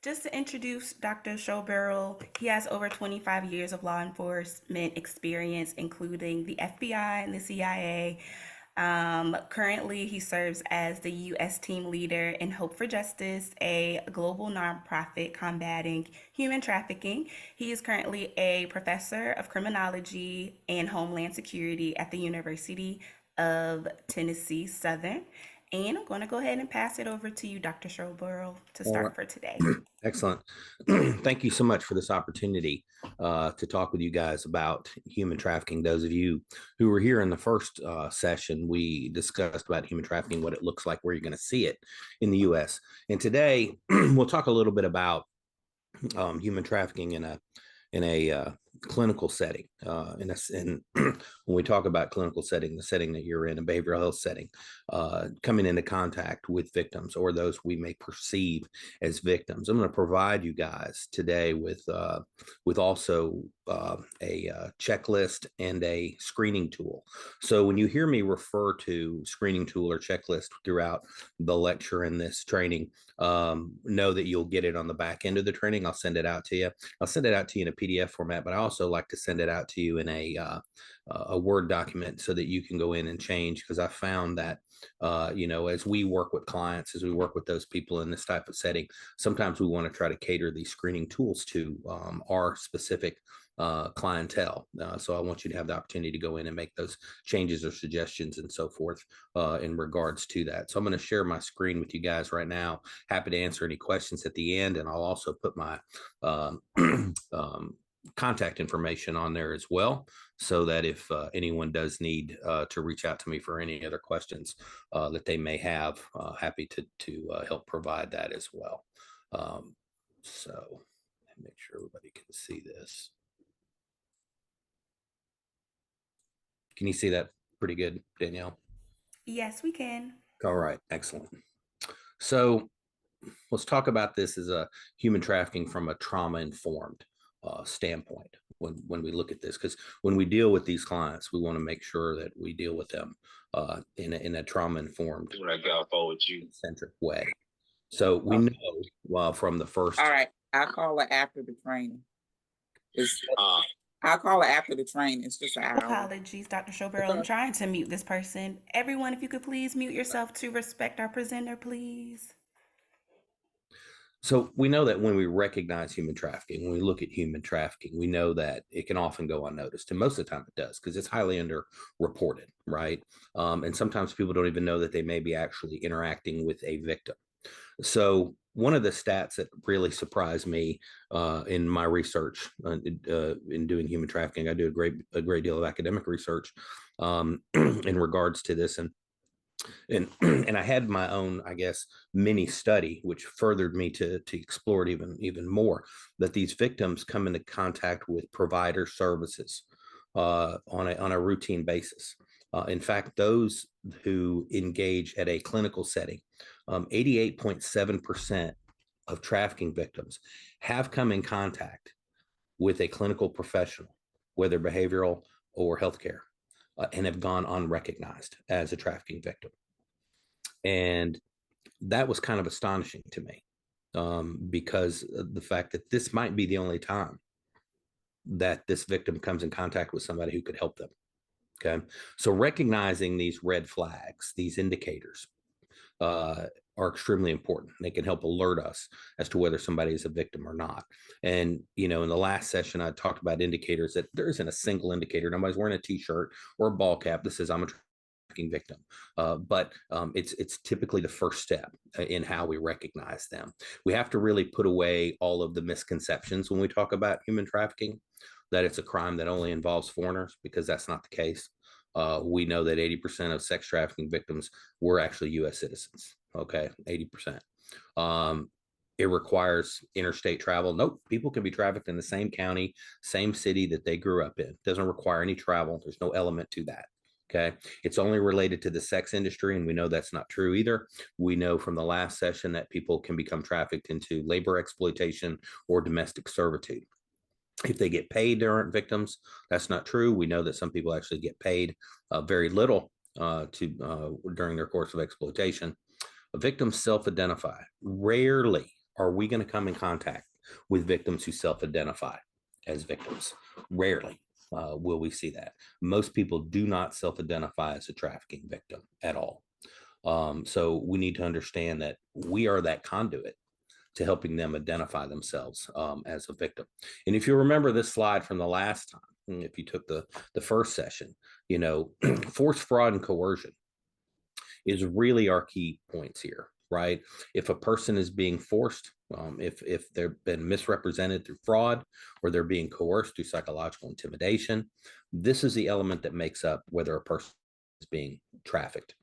Just to introduce Dr. Schoeberl, he has over 25 years of law enforcement experience, including the FBI and the CIA. Currently, he serves as the U.S. team leader in Hope for Justice, a global nonprofit combating human trafficking. He is currently a professor of criminology and homeland security at the University of Tennessee Southern. And I'm going to go ahead and pass it over to you, Dr. Schoeberl, to All start right. for today. Excellent. Thank you so much for this opportunity to talk with you guys about human trafficking. Those of you who were here in the first session, we discussed about human trafficking, what it looks like, where you're going to see it in the U.S. And today, we'll talk a little bit about human trafficking in a clinical setting. And when we talk about clinical setting, the setting that you're in, a behavioral health setting, coming into contact with victims or those we may perceive as victims. I'm going to provide you guys today with also a checklist and a screening tool. So when you hear me refer to screening tool or checklist throughout the lecture in this training, know that you'll get it on the back end of the training. I'll send it out to you. I'll send it out to you in a PDF format, but I also like to send it out to you in a Word document so that you can go in and change, because I found that as we work with clients, as we work with those people in this type of setting, sometimes we want to try to cater these screening tools to our specific clientele. So I want you to have the opportunity to go in and make those changes or suggestions and so forth in regards to that. So I'm going to share my screen with you guys right now. Happy to answer any questions at the end, and I'll also put my contact information on there as well, so that if anyone does need to reach out to me for any other questions that they may have, happy to help provide that as well. So make sure everybody can see this. Can you see that pretty good, Danielle? Yes, we can. All right, excellent. So let's talk about this as a human trafficking from a trauma-informed standpoint when we look at this, because when we deal with these clients, we want to make sure that we deal with them in a trauma-informed, centric way. So we know from the first. All right, I'll call her after the training. I'll call her after the training. It's just an hour. Apologies, Dr. Schoeberl. I'm trying to mute this person. Everyone, if you could please mute yourself to respect our presenter, please. So we know that when we recognize human trafficking, when we look at human trafficking, we know that it can often go unnoticed. And most of the time it does, because it's highly underreported, right? And sometimes people don't even know that they may be actually interacting with a victim. So one of the stats that really surprised me in my research in doing human trafficking, I do a great deal of academic research in regards to this. And I had my own, I guess, mini study, which furthered me to explore it even more, that these victims come into contact with provider services on a routine basis. In fact, those who engage at a clinical setting, 88.7% of trafficking victims have come in contact with a clinical professional, whether behavioral or healthcare, and have gone unrecognized as a trafficking victim. And that was kind of astonishing to me, because of the fact that this might be the only time that this victim comes in contact with somebody who could help them. Okay. So recognizing these red flags, these indicators, are extremely important. They can help alert us as to whether somebody is a victim or not. And, in the last session, I talked about indicators that there isn't a single indicator. Nobody's wearing a t-shirt or a ball cap that says I'm a trafficking victim. But it's typically the first step in how we recognize them. We have to really put away all of the misconceptions when we talk about human trafficking, that it's a crime that only involves foreigners, because that's not the case. We know that 80% of sex trafficking victims were actually U.S. citizens. Okay, 80%. It requires interstate travel. Nope, people can be trafficked in the same county, same city that they grew up in. It doesn't require any travel. There's no element to that. Okay, it's only related to the sex industry, and we know that's not true either. We know from the last session that people can become trafficked into labor exploitation or domestic servitude. If they get paid, they aren't victims. That's not true. We know that some people actually get paid very little during their course of exploitation. Victims self-identify. Rarely Are we going to come in contact with victims who self-identify as victims? Rarely will we see that. Most people do not self-identify as a trafficking victim at all. So we need to understand that we are that conduit to helping them identify themselves as a victim. And if you remember this slide from the last time, if you took the first session, you know, force, fraud, and coercion is really our key points here, right? If a person is being forced, if they've been misrepresented through fraud, or they're being coerced through psychological intimidation, this is the element that makes up whether a person is being trafficked.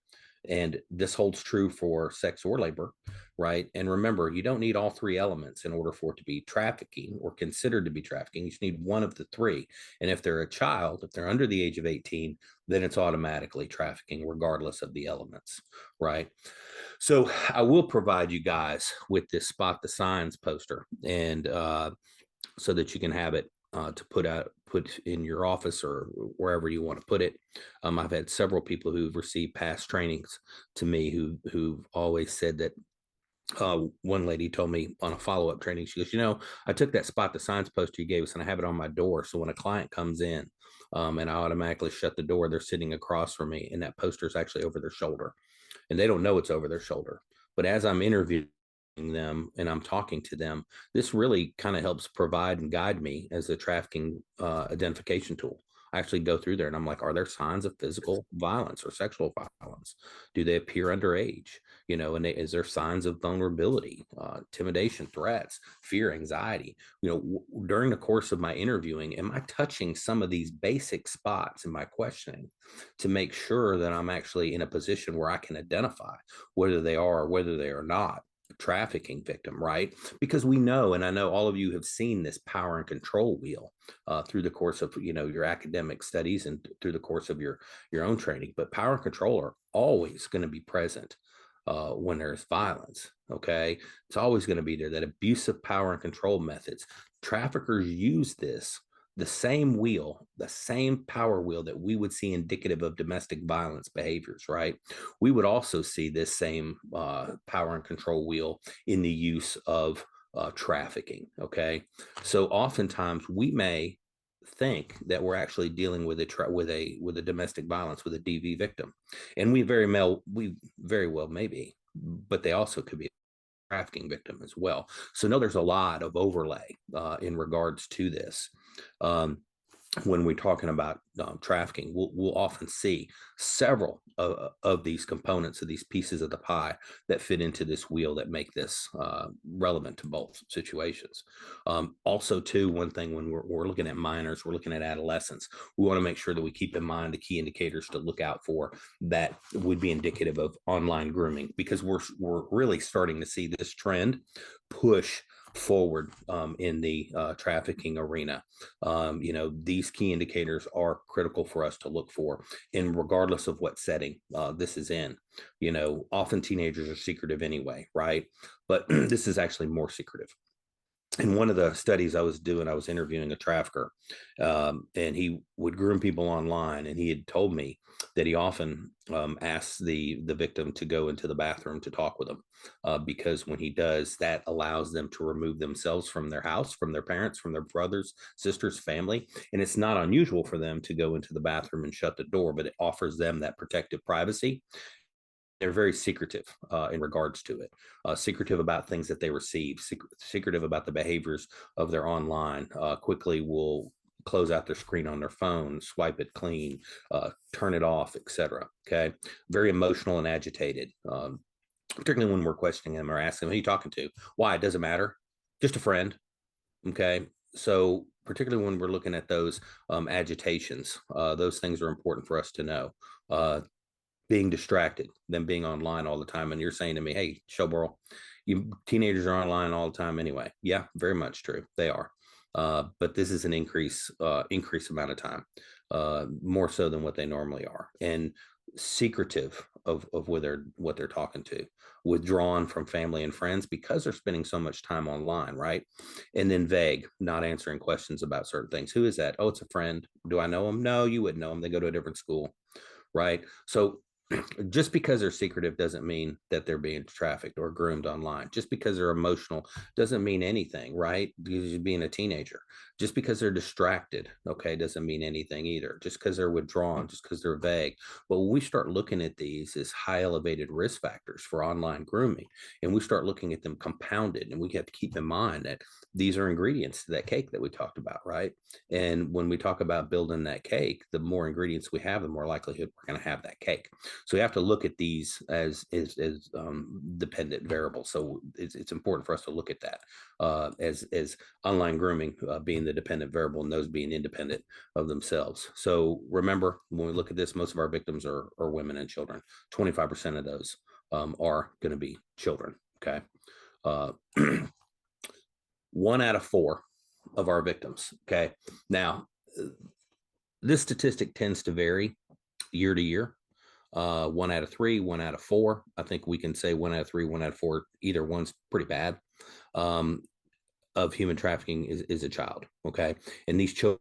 And this holds true for sex or labor, right? And remember, you don't need all three elements in order for it to be trafficking or considered to be trafficking. You just need one of the three. And if they're a child, if they're under the age of 18, then it's automatically trafficking, regardless of the elements, right? So I will provide you guys with this Spot the Signs poster, and so that you can have it to put in your office or wherever you want to put it. I've had several people who've received past trainings to me who've always said that. One lady told me on a follow-up training, she goes, you know, I took that Spot the Signs poster you gave us and I have it on my door. So when a client comes in and I automatically shut the door, they're sitting across from me and that poster is actually over their shoulder and they don't know it's over their shoulder. But as I'm interviewing them and I'm talking to them, this really kind of helps provide and guide me as a trafficking identification tool. I actually go through there and I'm like, are there signs of physical violence or sexual violence? Do they appear underage? You know, and is there signs of vulnerability, intimidation, threats, fear, anxiety? You know, during the course of my interviewing, am I touching some of these basic spots in my questioning to make sure that I'm actually in a position where I can identify whether they are or whether they are not a trafficking victim, right? Because we know, and I know all of you have seen this power and control wheel through the course of, you know, your academic studies and through the course of your own training. But power and control are always going to be present when there's violence. Okay, it's always going to be there. That abuse of power and control methods. Traffickers use this, the same wheel, the same power wheel that we would see indicative of domestic violence behaviors, right? We would also see this same power and control wheel in the use of trafficking. Okay, so oftentimes we may think that we're actually dealing with a domestic violence, with a DV victim, and we very well may be, but they also could be a trafficking victim as well. So no, there's a lot of overlay in regards to this. When we're talking about trafficking, we'll often see several of these components, of these pieces of the pie that fit into this wheel that make this relevant to both situations. Also, too, one thing when we're looking at minors, we're looking at adolescents, we want to make sure that we keep in mind the key indicators to look out for that would be indicative of online grooming, because we're really starting to see this trend push forward in the trafficking arena. You know, these key indicators are critical for us to look for, and regardless of what setting this is in. You know, often teenagers are secretive anyway, right? But this is actually more secretive. In one of the studies I was doing, I was interviewing a trafficker, and he would groom people online. And he had told me that he often asks the victim to go into the bathroom to talk with him, because when he does, that allows them to remove themselves from their house, from their parents, from their brothers, sisters, family. And it's not unusual for them to go into the bathroom and shut the door, but it offers them that protective privacy. They're very secretive in regards to it, secretive about things that they receive, secretive about the behaviors of their online, quickly will close out their screen on their phone, swipe it clean, turn it off, etc. Okay, very emotional and agitated, particularly when we're questioning them or asking them, who are you talking to? Why? It doesn't matter. Just a friend. Okay, so particularly when we're looking at those agitations, those things are important for us to know. Being distracted, them being online all the time. And you're saying to me, hey, Schoeberl, you teenagers are online all the time anyway. Yeah, very much true. They are. But this is an increase amount of time, more so than what they normally are. And secretive of what they're talking to, withdrawn from family and friends because they're spending so much time online, right? And then vague, not answering questions about certain things. Who is that? Oh, it's a friend. Do I know him? No, you wouldn't know him. They go to a different school, right? So just because they're secretive doesn't mean that they're being trafficked or groomed online. Just because they're emotional doesn't mean anything, right? Because you're being a teenager. Just because they're distracted, okay, doesn't mean anything either. Just because they're withdrawn, just because they're vague. But when we start looking at these as high elevated risk factors for online grooming, and we start looking at them compounded, and we have to keep in mind that these are ingredients to that cake that we talked about, right? And when we talk about building that cake, the more ingredients we have, the more likelihood we're going to have that cake. So we have to look at these as dependent variables. So it's important for us to look at that as online grooming being the dependent variable and those being independent of themselves. So remember, when we look at this, most of our victims are women and children. 25% of those are going to be children. Okay. Uh, 1 out of 4 of our victims. Okay. Now, this statistic tends to vary year to year. 1 out of 3, 1 out of 4. I think we can say 1 out of 3, 1 out of 4. Either one's pretty bad. Of human trafficking is a child. Okay. And these children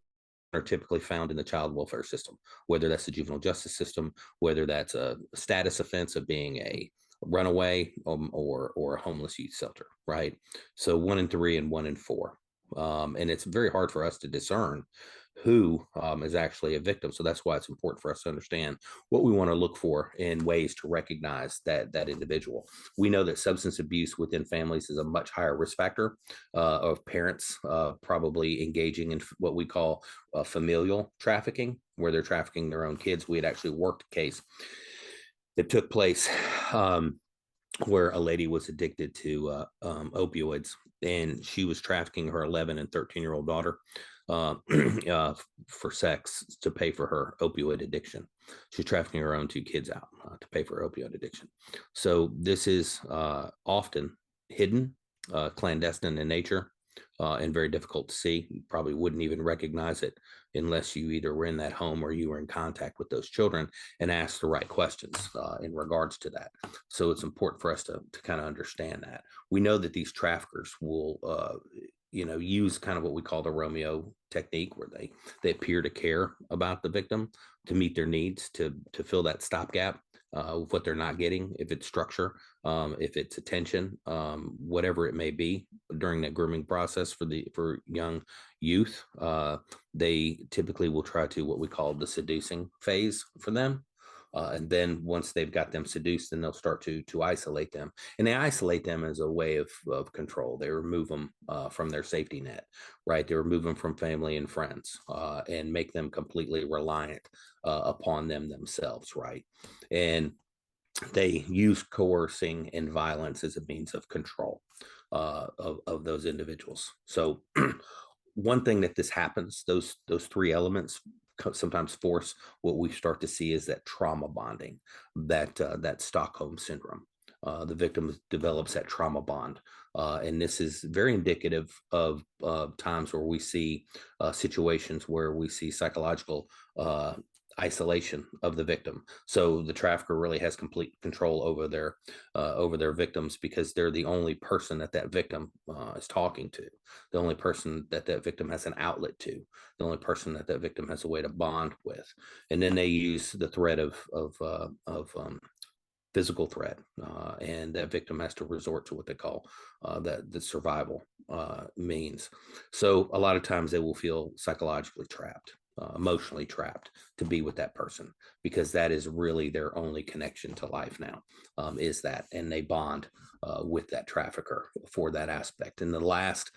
are typically found in the child welfare system, whether that's the juvenile justice system, whether that's a status offense of being a runaway or a homeless youth shelter, right? So 1 in 3 and 1 in 4. And it's very hard for us to discern who is actually a victim. So that's why it's important for us to understand what we want to look for in ways to recognize that individual. We know that substance abuse within families is a much higher risk factor of parents probably engaging in what we call familial trafficking, where they're trafficking their own kids. We had actually worked a case that took place where a lady was addicted to opioids, and she was trafficking her 11 and 13-year-old daughter uh, for sex to pay for her opioid addiction. She's trafficking her own 2 kids out to pay for her opioid addiction. So this is often hidden, clandestine in nature, and very difficult to see. You probably wouldn't even recognize it unless you either were in that home or you were in contact with those children and asked the right questions in regards to that. So it's important for us to kind of understand that. We know that these traffickers will use kind of what we call the Romeo technique, where they appear to care about the victim to meet their needs, to fill that stopgap with what they're not getting, if it's structure, if it's attention, whatever it may be during that grooming process for young youth. They typically will try to what we call the seducing phase for them. And then once they've got them seduced, then they'll start to isolate them. And they isolate them as a way of control. They remove them from their safety net, right? They remove them from family and friends and make them completely reliant upon them themselves, right? And they use coercing and violence as a means of control of those individuals. So one thing that this happens, those 3 elements sometimes force what we start to see is that trauma bonding, that Stockholm syndrome. The victim develops that trauma bond. And this is very indicative of times where we see situations where we see psychological isolation of the victim. So the trafficker really has complete control over their victims, because they're the only person that victim is talking to, the only person that victim has an outlet to, the only person that victim has a way to bond with. And then they use the threat of physical threat, and that victim has to resort to what they call the survival means. So a lot of times they will feel psychologically trapped, emotionally trapped to be with that person, because that is really their only connection to life now, is that, and they bond with that trafficker for that aspect. And the last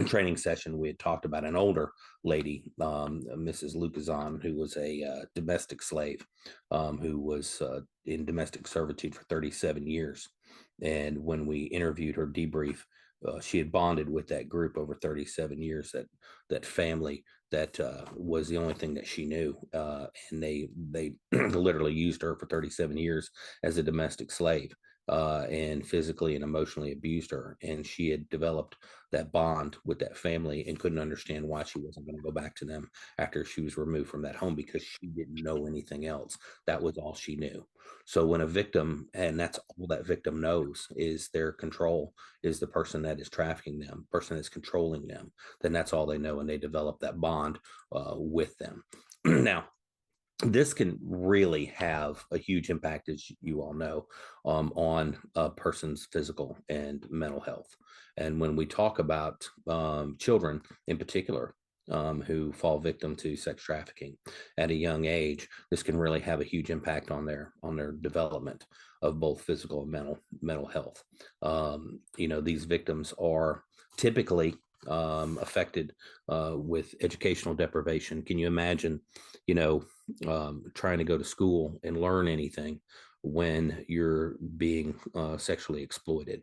training session, we had talked about an older lady, Mrs. Lucazon, who was a domestic slave, who was in domestic servitude for 37 years. And when we interviewed her debrief, she had bonded with that group over 37 years, that family that was the only thing that she knew. And they literally used her for 37 years as a domestic slave. And physically and emotionally abused her. And she had developed that bond with that family and couldn't understand why she wasn't going to go back to them after she was removed from that home, because she didn't know anything else. That was all she knew. So when a victim, and that's all that victim knows, is their control, is the person that is trafficking them, person that's controlling them, then that's all they know. And they develop that bond with them. Now, this can really have a huge impact, as you all know, on a person's physical and mental health. And when we talk about children in particular, who fall victim to sex trafficking at a young age, this can really have a huge impact on their development of both physical and mental health. These victims are typically affected with educational deprivation. Can you imagine, you know, trying to go to school and learn anything when you're being sexually exploited?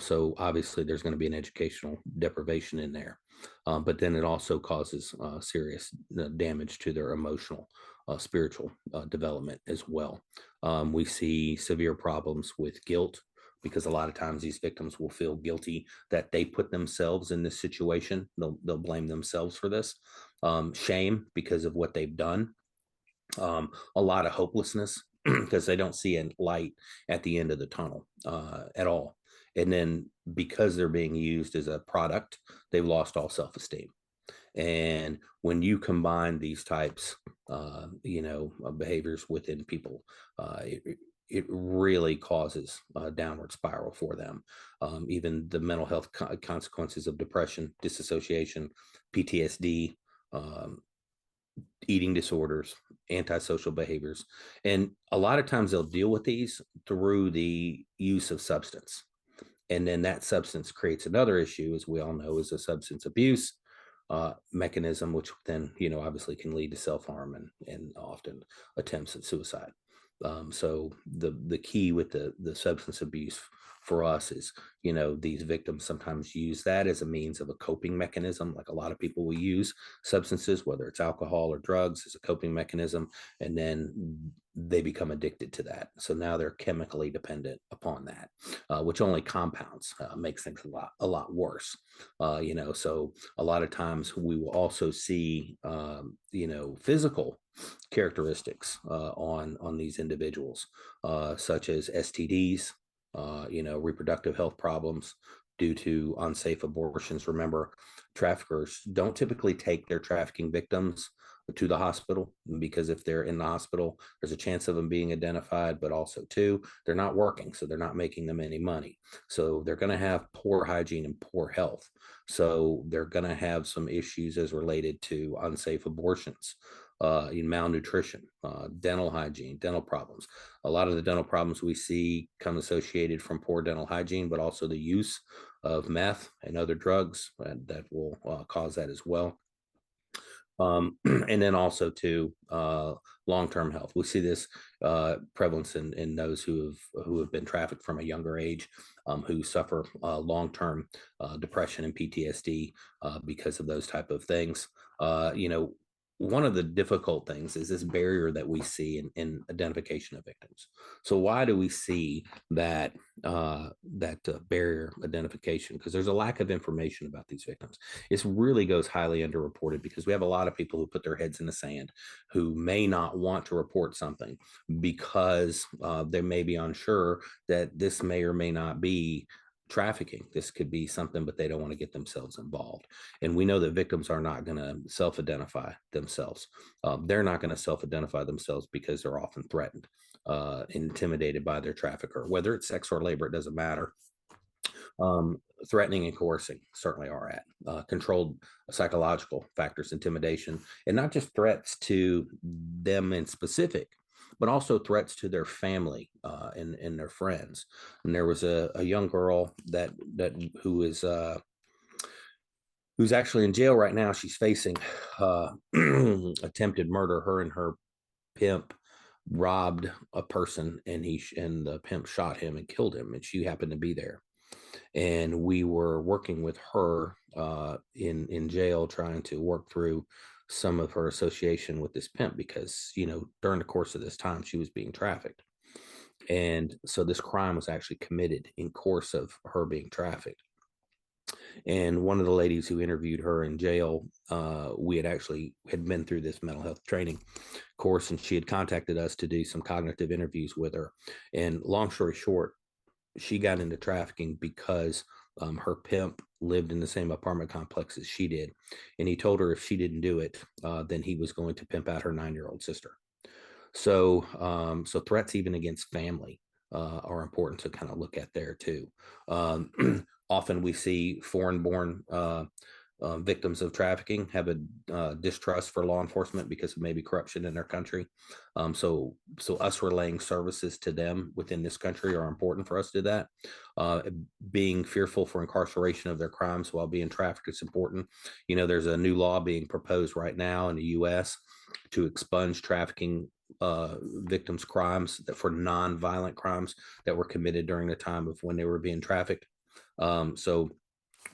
So obviously there's going to be an educational deprivation in there, but then it also causes serious damage to their emotional, spiritual development as well. We see severe problems with guilt, because a lot of times these victims will feel guilty that they put themselves in this situation. They'll blame themselves for this. Shame because of what they've done. A lot of hopelessness because they don't see a light at the end of the tunnel at all. And then because they're being used as a product, they've lost all self-esteem. And when you combine these types, of behaviors within people, it really causes a downward spiral for them. Even the mental health consequences of depression, disassociation, PTSD, um, eating disorders, antisocial behaviors. And a lot of times they'll deal with these through the use of substance. And then that substance creates another issue, as we all know, is a substance abuse mechanism, which then, obviously can lead to self-harm and often attempts at suicide. So the key with the substance abuse for us is, these victims sometimes use that as a means of a coping mechanism. Like a lot of people will use substances, whether it's alcohol or drugs, as a coping mechanism, and then they become addicted to that. So now they're chemically dependent upon that, which only compounds, makes things a lot worse. So a lot of times we will also see, physical characteristics on these individuals, such as STDs, reproductive health problems due to unsafe abortions. Remember, traffickers don't typically take their trafficking victims to the hospital, because if they're in the hospital, there's a chance of them being identified, but also too, they're not working, so they're not making them any money. So they're going to have poor hygiene and poor health. So they're going to have some issues as related to unsafe abortions, malnutrition, dental hygiene, dental problems. A lot of the dental problems we see come associated from poor dental hygiene, but also the use of meth and other drugs that will cause that as well. And then also to long-term health. We see this prevalence in those who have been trafficked from a younger age, who suffer long-term depression and PTSD because of those type of things. One of the difficult things is this barrier that we see in identification of victims. So why do we see that barrier identification? Because there's a lack of information about these victims. It really goes highly underreported, because we have a lot of people who put their heads in the sand, who may not want to report something because they may be unsure that this may or may not be trafficking. This could be something, but they don't want to get themselves involved. And we know that victims are not going to self-identify themselves. They're not going to self-identify themselves because they're often threatened, intimidated by their trafficker, whether it's sex or labor, it doesn't matter. Threatening and coercing certainly are at controlled psychological factors, intimidation, and not just threats to them in specific, but also threats to their family and their friends. And there was a young girl that who is who's actually in jail right now. She's facing attempted murder. Her and her pimp robbed a person, and the pimp shot him and killed him, and she happened to be there. And we were working with her in jail, trying to work through some of her association with this pimp, because during the course of this time she was being trafficked. And so this crime was actually committed in course of her being trafficked. And one of the ladies who interviewed her in jail, we had been through this mental health training course, and she had contacted us to do some cognitive interviews with her. And long story short, she got into trafficking because her pimp lived in the same apartment complex as she did, and he told her if she didn't do it, then he was going to pimp out her 9-year-old sister. So, so threats even against family are important to kind of look at there too. Often we see foreign-born victims of trafficking have a distrust for law enforcement because of maybe corruption in their country. So us relaying services to them within this country are important for us to do that. Being fearful for incarceration of their crimes while being trafficked is important. You know, there's a new law being proposed right now in the U.S. to expunge trafficking victims' crimes for non-violent crimes that were committed during the time of when they were being trafficked. So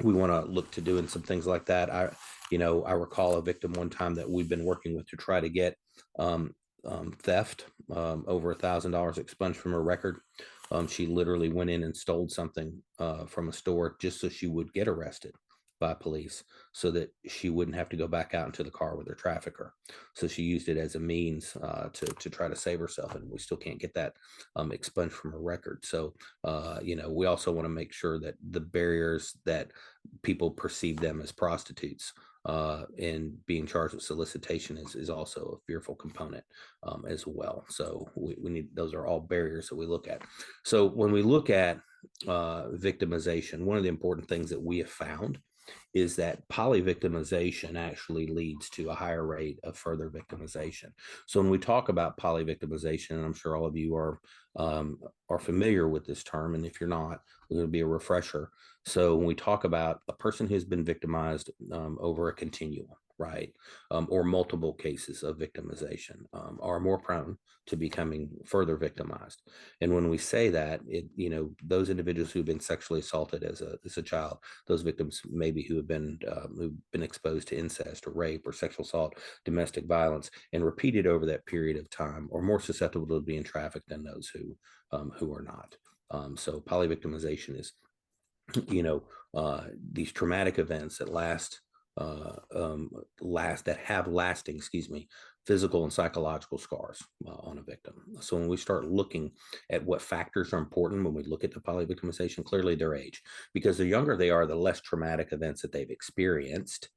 we want to look to doing some things like that. I recall a victim one time that we've been working with to try to get theft, over $1,000 expunged from her record. She literally went in and stole something from a store just so she would get arrested by police, so that she wouldn't have to go back out into the car with her trafficker. So she used it as a means to try to save herself, and we still can't get that expunged from her record. So we also want to make sure that the barriers that people perceive them as prostitutes and being charged with solicitation is also a fearful component as well. So we need, those are all barriers that we look at. So when we look at victimization, one of the important things that we have found is that polyvictimization actually leads to a higher rate of further victimization. So when we talk about polyvictimization, and I'm sure all of you are familiar with this term, and if you're not, it's going to be a refresher. So when we talk about a person who's been victimized over a continuum, right, or multiple cases of victimization, are more prone to becoming further victimized. And when we say that, those individuals who've been sexually assaulted as a child, those victims maybe who've been exposed to incest or rape or sexual assault, domestic violence, and repeated over that period of time, are more susceptible to being trafficked than those who are not. So polyvictimization is, these traumatic events that have lasting, physical and psychological scars on a victim. So when we start looking at what factors are important when we look at the polyvictimization, clearly their age, because the younger they are, the less traumatic events that they've experienced.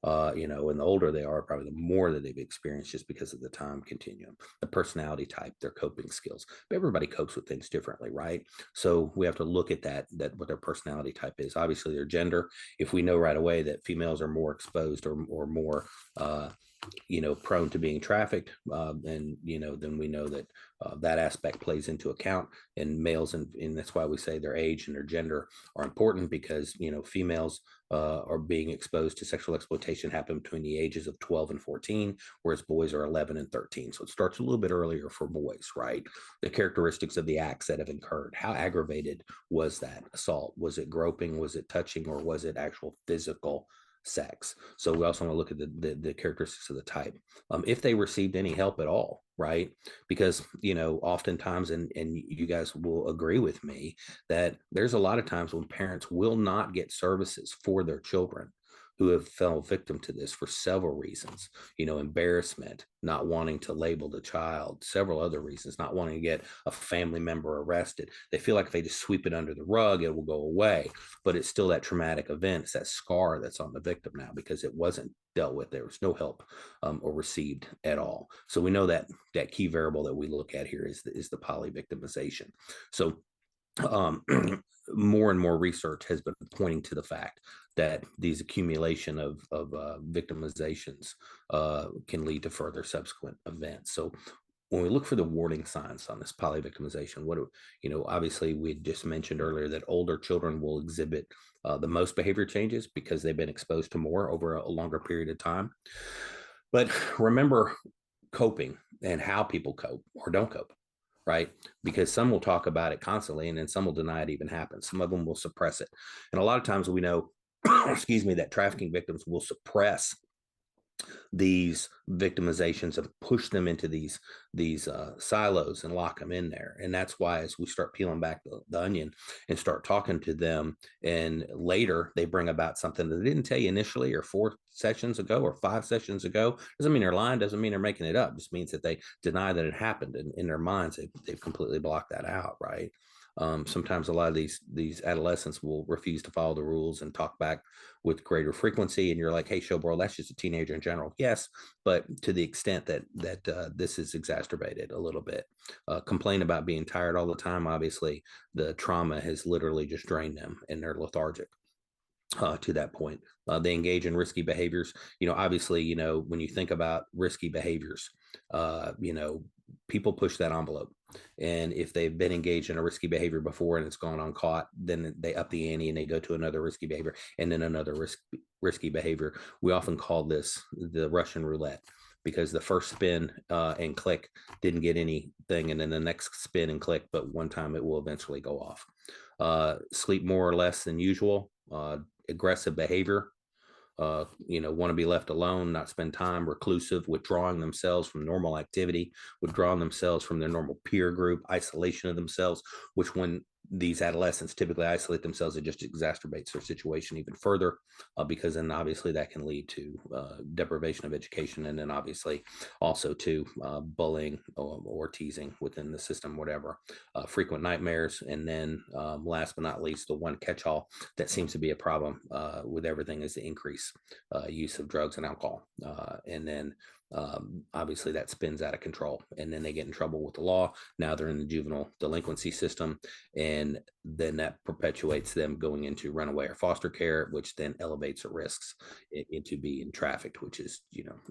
And the older they are, probably the more that they've experienced, just because of the time continuum, the personality type, their coping skills. But everybody copes with things differently, right? So we have to look at that what their personality type is. Obviously, their gender. If we know right away that females are more exposed or more prone to being trafficked, then we know that that aspect plays into account. And males, and that's why we say their age and their gender are important, because females are being exposed to sexual exploitation happen between the ages of 12 and 14, whereas boys are 11 and 13. So it starts a little bit earlier for boys, right? The characteristics of the acts that have occurred. How aggravated was that assault? Was it groping? Was it touching? Or was it actual physical sex? So we also want to look at the characteristics of the type. If they received any help at all, right? Because, oftentimes, and you guys will agree with me, that there's a lot of times when parents will not get services for their children who have fell victim to this for several reasons, embarrassment, not wanting to label the child, several other reasons, not wanting to get a family member arrested. They feel like if they just sweep it under the rug, it will go away. But it's still that traumatic event. It's that scar that's on the victim now, because it wasn't dealt with. There was no help or received at all. So we know that key variable that we look at here is the polyvictimization. So more and more research has been pointing to the fact that these accumulation of victimizations can lead to further subsequent events. So when we look for the warning signs on this polyvictimization, obviously we just mentioned earlier that older children will exhibit the most behavior changes because they've been exposed to more over a longer period of time. But remember coping and how people cope or don't cope, right? Because some will talk about it constantly, and then some will deny it even happened. Some of them will suppress it. And a lot of times we know, that trafficking victims will suppress these victimizations and push them into these silos and lock them in there. And that's why, as we start peeling back the onion and start talking to them, and later they bring about something that they didn't tell you initially, or 4 sessions ago or 5 sessions ago, doesn't mean they're lying, doesn't mean they're making it up. It just means that they deny that it happened. And in their minds, they've completely blocked that out, right? Sometimes a lot of these adolescents will refuse to follow the rules and talk back with greater frequency. And you're like, hey, Schoeberl, that's just a teenager in general. Yes, but to the extent that this is exacerbated a little bit. Complain about being tired all the time. Obviously, the trauma has literally just drained them and they're lethargic. To that point, they engage in risky behaviors. Obviously, when you think about risky behaviors, people push that envelope. And if they've been engaged in a risky behavior before and it's gone uncaught, then they up the ante and they go to another risky behavior and then another risky behavior. We often call this the Russian roulette, because the first spin and click didn't get anything, and then the next spin and click, but one time it will eventually go off. Sleep more or less than usual, aggressive behavior, want to be left alone, not spend time, reclusive, withdrawing themselves from normal activity, withdrawing themselves from their normal peer group, isolation of themselves, which when these adolescents typically isolate themselves, it just exacerbates their situation even further, because then obviously that can lead to deprivation of education, and then obviously also to bullying or teasing within the system, whatever, frequent nightmares, and then last but not least, the one catch-all that seems to be a problem with everything is the increase use of drugs and alcohol, and then obviously that spins out of control, and then they get in trouble with the law. Now they're in the juvenile delinquency system, and then that perpetuates them going into runaway or foster care, which then elevates the risks into being trafficked, which is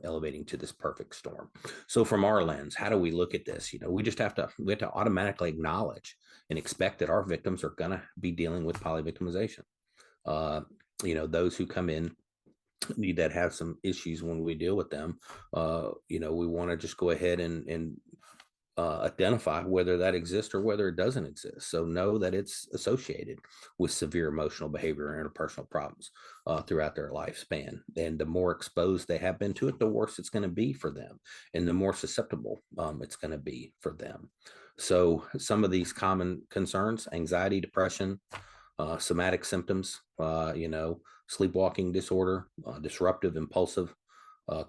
elevating to this perfect storm. So from our lens, how do we look at this? We have to automatically acknowledge and expect that our victims are going to be dealing with polyvictimization. Those who come in that have some issues when we deal with them, we want to just go ahead and identify whether that exists or whether it doesn't exist. So know that it's associated with severe emotional, behavior, and interpersonal problems throughout their lifespan. And the more exposed they have been to it, the worse it's going to be for them, and the more susceptible it's going to be for them. So some of these common concerns: anxiety, depression, somatic symptoms, sleepwalking disorder, disruptive, impulsive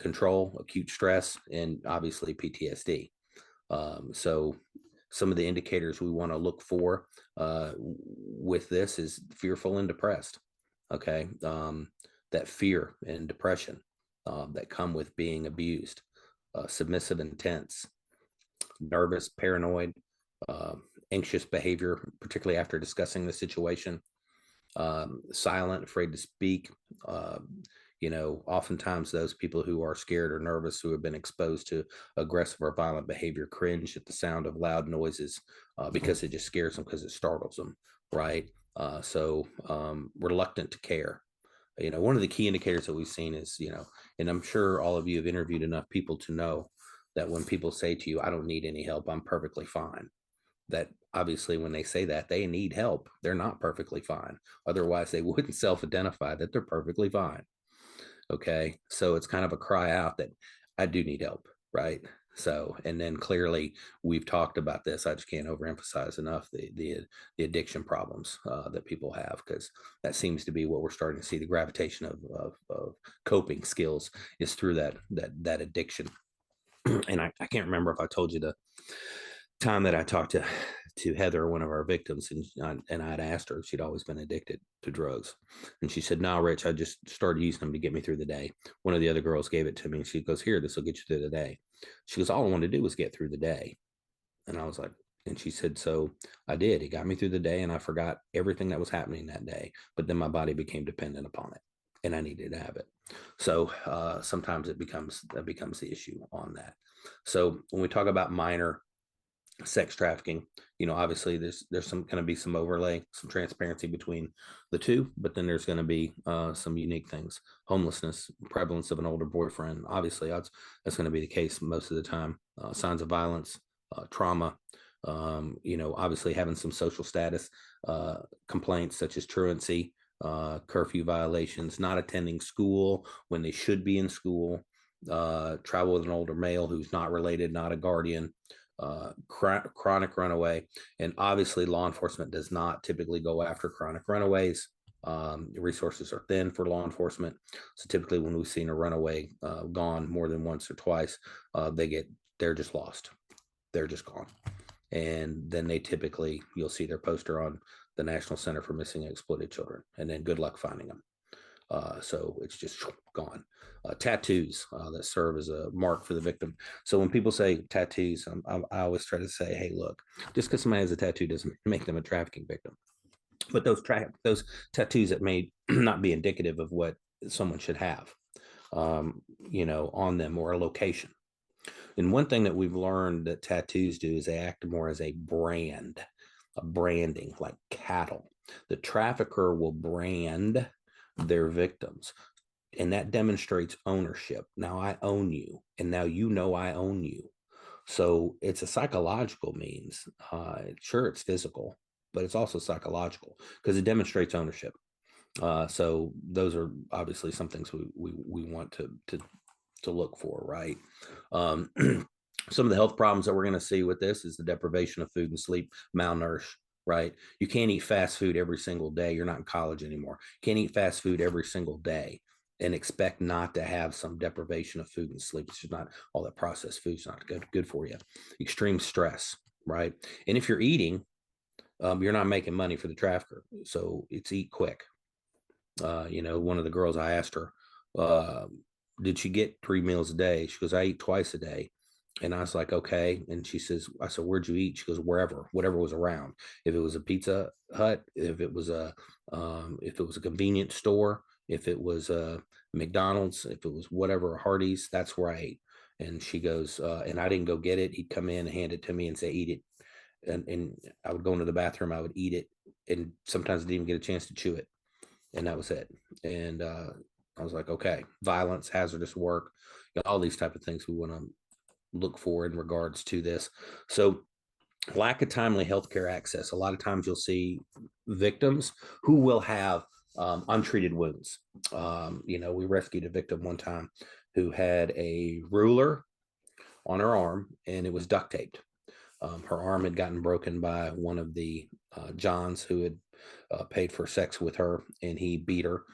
control, acute stress, and obviously PTSD. So some of the indicators we want to look for with this is fearful and depressed. Okay. That fear and depression that come with being abused, submissive and tense, nervous, paranoid, anxious behavior, particularly after discussing the situation, silent, afraid to speak. Oftentimes those people who are scared or nervous, who have been exposed to aggressive or violent behavior, cringe at the sound of loud noises because it just scares them, because it startles them, right? Reluctant to care. One of the key indicators that we've seen is, and I'm sure all of you have interviewed enough people to know that when people say to you, I don't need any help, I'm perfectly fine, that obviously when they say that, they need help. They're not perfectly fine. Otherwise, they wouldn't self-identify that they're perfectly fine. Okay. So it's kind of a cry out that I do need help, right? So, and then clearly we've talked about this. I just can't overemphasize enough the addiction problems that people have, because that seems to be what we're starting to see. The gravitation of coping skills is through that addiction. And I can't remember if I told you the time that I talked to Heather, one of our victims, and I'd asked her if she'd always been addicted to drugs, and she said, "No, Rich, I just started using them to get me through the day." One of the other girls gave it to me, and she goes, "Here, this will get you through the day." She goes, "All I want to do was get through the day," and I was like, and she said, "So I did. It got me through the day, and I forgot everything that was happening that day, but then my body became dependent upon it, and I needed to have it." So sometimes that becomes the issue on that. So when we talk about minor sex trafficking, obviously there's going to be some overlay, some transparency between the two, but then there's going to be some unique things: homelessness, prevalence of an older boyfriend. Obviously that's going to be the case most of the time. Signs of violence, trauma, obviously having some social status complaints such as truancy, curfew violations, not attending school when they should be in school, travel with an older male who's not related, not a guardian, chronic runaway. And obviously law enforcement does not typically go after chronic runaways. The resources are thin for law enforcement. So typically when we've seen a runaway gone more than once or twice, they're just lost. They're just gone. And then they typically, you'll see their poster on the National Center for Missing and Exploited Children, and then good luck finding them. So it's just gone. Tattoos that serve as a mark for the victim. So when people say tattoos, I always try to say, hey, look, just because somebody has a tattoo doesn't make them a trafficking victim. But those tattoos that may not be indicative of what someone should have, on them, or a location. And one thing that we've learned that tattoos do is they act more as a branding, like cattle. The trafficker will brand their victims, and that demonstrates ownership. Now I own you, and now I own you. So it's a psychological means. Sure, it's physical, but it's also psychological because it demonstrates ownership. So those are obviously some things we want to look for, right? Um, some of the health problems that we're going to see with this is the deprivation of food and sleep, malnourished, right? You can't eat fast food every single day. You're not in college anymore. You can't eat fast food every single day and expect not to have some deprivation of food and sleep. It's just not all that processed food's not good for you. Extreme stress, right? And if you're eating, you're not making money for the trafficker. So it's eat quick. One of the girls, I asked her, did she get 3 meals a day? She goes, I eat twice a day. And I was like, okay. And I said, where'd you eat? She goes, whatever was around. If it was a Pizza Hut, if it was a convenience store, if it was a McDonald's, if it was whatever, a Hardee's, that's where I ate. And she goes, and I didn't go get it. He'd come in and hand it to me and say, eat it. And I would go into the bathroom, I would eat it. And sometimes I didn't even get a chance to chew it. And that was it. And I was like, okay, violence, hazardous work, all these type of things we want to look for in regards to this. So lack of timely healthcare access. A lot of times you'll see victims who will have untreated wounds. We rescued a victim one time who had a ruler on her arm and it was duct taped. Her arm had gotten broken by one of the Johns who had paid for sex with her, and he beat her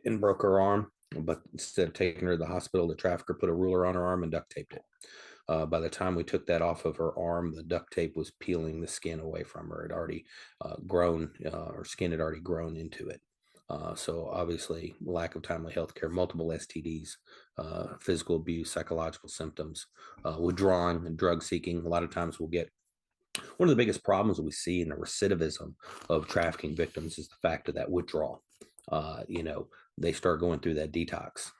and broke her arm. But instead of taking her to the hospital, the trafficker put a ruler on her arm and duct taped it. By the time we took that off of her arm, the duct tape was peeling the skin away from her. It already grown, her skin had already grown into it. So obviously, lack of timely health care, multiple STDs, physical abuse, psychological symptoms, withdrawing and drug seeking. A lot of times we'll get one of the biggest problems we see in the recidivism of trafficking victims is the fact of that withdrawal. They start going through that detox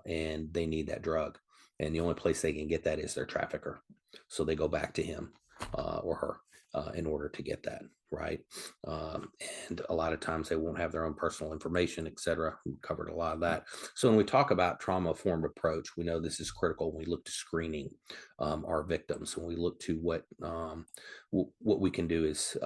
and they need that drug. And the only place they can get that is their trafficker. So they go back to him or her in order to get that, right? And a lot of times they won't have their own personal information, et cetera. We covered a lot of that. So when we talk about trauma-informed approach, we know this is critical when we look to screening our victims. When we look to what we can do is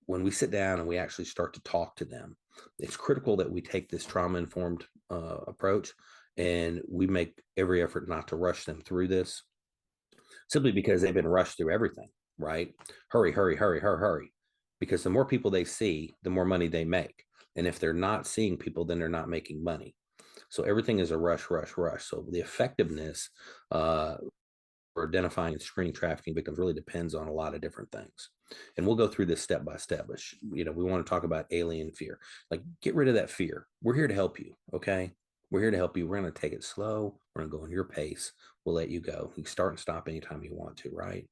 when we sit down and we actually start to talk to them, it's critical that we take this trauma-informed approach and we make every effort not to rush them through this, simply because they've been rushed through everything, right? Hurry, hurry, hurry, hurry, hurry. Because the more people they see, the more money they make. And if they're not seeing people, then they're not making money. So everything is a rush, rush, rush. So the effectiveness for identifying and screening trafficking victims really depends on a lot of different things. And we'll go through this step by step. But, we want to talk about alien fear. Like, get rid of that fear. We're here to help you, okay? We're here to help you. We're going to take it slow. We're going to go in your pace. We'll let you go. You can start and stop anytime you want to, right?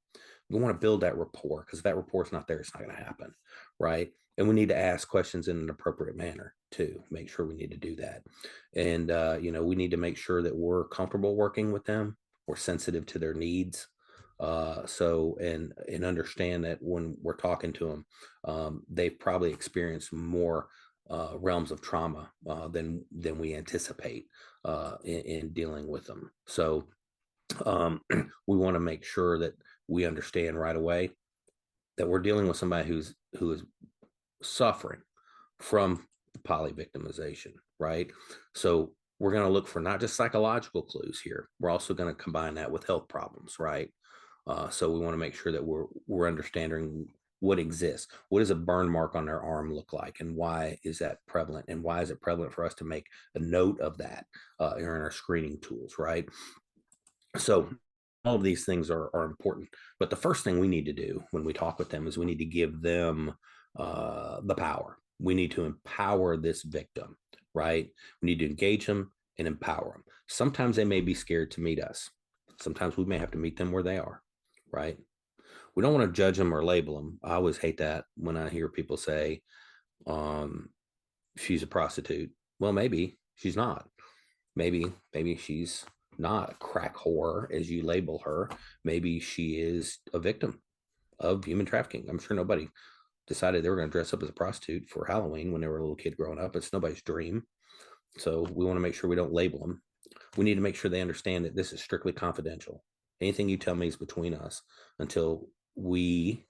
We want to build that rapport, because if that rapport is not there, it's not going to happen, right? And we need to ask questions in an appropriate manner too. Make sure we need to do that. And, we need to make sure that we're comfortable working with them. We're sensitive to their needs. And understand that when we're talking to them, they've probably experienced more realms of trauma than we anticipate in dealing with them. So we want to make sure that we understand right away that we're dealing with somebody who is suffering from poly-victimization, right? So we're going to look for not just psychological clues here. We're also going to combine that with health problems, right? So we want to make sure that we're understanding what exists. What does a burn mark on their arm look like, and why is that prevalent? And why is it prevalent for us to make a note of that in our screening tools, right? So all of these things are important. But the first thing we need to do when we talk with them is we need to give them the power. We need to empower this victim, right? We need to engage them and empower them. Sometimes they may be scared to meet us. Sometimes we may have to meet them where they are, right? We don't want to judge them or label them. I always hate that when I hear people say, she's a prostitute. Well, maybe she's not. Maybe she's not a crack whore as you label her. Maybe she is a victim of human trafficking. I'm sure nobody decided they were going to dress up as a prostitute for Halloween when they were a little kid growing up. It's nobody's dream. So we want to make sure we don't label them. We need to make sure they understand that this is strictly confidential. Anything you tell me is between us until we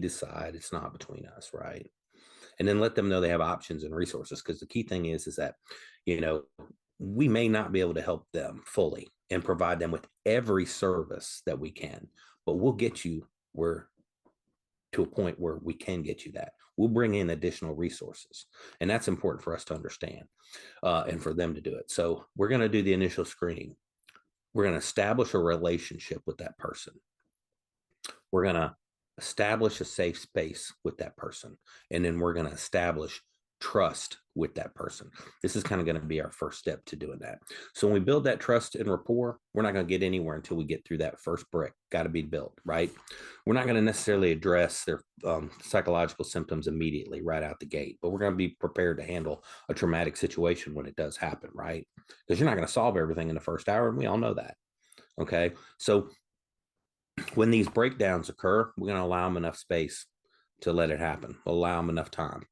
decide it's not between us, right? And then let them know they have options and resources, because the key thing is that, you know, we may not be able to help them fully and provide them with every service that we can, but we'll get you to a point where we can get you that. We'll bring in additional resources, and that's important for us to understand and for them to do it. So we're going to do the initial screening. We're going to establish a relationship with that person. We're going to establish a safe space with that person, and then we're going to establish trust with that person. This is kind of going to be our first step to doing that. So when we build that trust and rapport, we're not going to get anywhere until we get through that first brick. Got to be built, right? We're not going to necessarily address their psychological symptoms immediately right out the gate, but we're going to be prepared to handle a traumatic situation when it does happen, right? Because you're not going to solve everything in the first hour, and we all know that. Okay, so when these breakdowns occur, we're going to allow them enough space to let it happen. We'll allow them enough time.